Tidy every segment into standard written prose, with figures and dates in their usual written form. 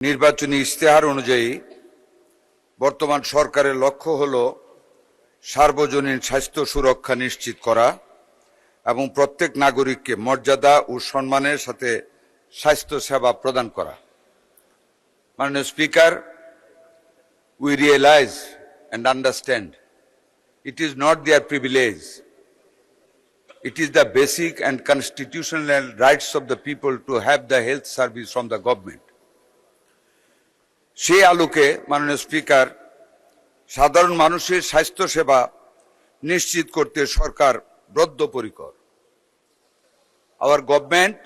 নির্বাচনী ইশতেহার অনুযায়ী বর্তমান সরকারের লক্ষ্য হলো সার্বজনীন স্বাস্থ্য সুরক্ষা নিশ্চিত করা এবং প্রত্যেক নাগরিককে মর্যাদা ও সম্মানের সাথে স্বাস্থ্য সেবা প্রদান করা। মাননীয় speaker, we realize and understand it is not their privilege. It is the basic and constitutional rights of the people to have the health service from the government. সেই আলোকে মাননীয় স্পিকার, সাধারণ মানুষের স্বাস্থ্য সেবা নিশ্চিত করতে সরকার বদ্ধপরিকর। Our government,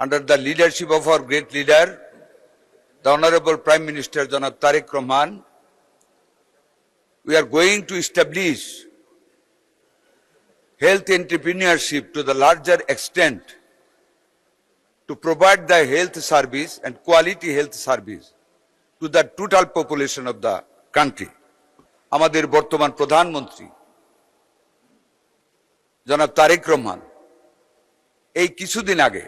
under the leadership of our great leader, the Honorable Prime Minister Janab Tariq Rahman, we are going to establish health entrepreneurship to the larger extent to provide the health service and quality health service to the total population of the country. আমাদের বর্তমান প্রধানমন্ত্রী জনাব তারেক রহমান এই কিছুদিন আগে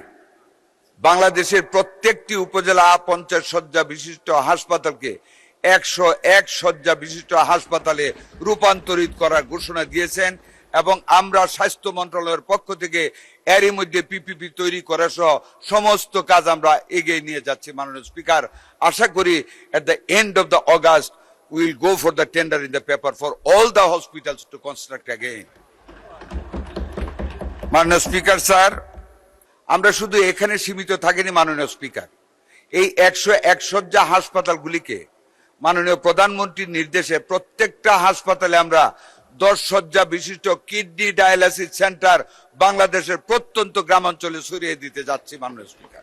বাংলাদেশের প্রত্যেকটি উপজেলা 50 শয্যা বিশিষ্ট হাসপাতালকে 101 শয্যা বিশিষ্ট হাসপাতালে রূপান্তরিত করার ঘোষণা দিয়েছেন এবং আমরা স্বাস্থ্য মন্ত্রণালয়ের পক্ষ থেকে এরই মধ্যে পিপিপি তৈরি করা সহ সমস্ত কাজ আমরা এগিয়ে নিয়ে যাচ্ছি। মাননীয় স্পিকার, আশা করি at the end of the August we will go for the tender in the paper for all the hospitals to construct again. মাননীয় স্পিকার স্যার, আমরা শুধু এখানে সীমিত থাকিনি। মাননীয় স্পিকার, এই 101 শয্যা হাসপাতালগুলিকে মাননীয় প্রধানমন্ত্রীর নির্দেশে প্রত্যেকটা হাসপাতালে আমরা 10 শয্যা বিশিষ্ট কিডনি ডায়ালাইসিস সেন্টার বাংলাদেশের প্রত্যন্ত গ্রামাঞ্চলে ছড়িয়ে দিতে যাচ্ছি। মাননীয় স্পিকার,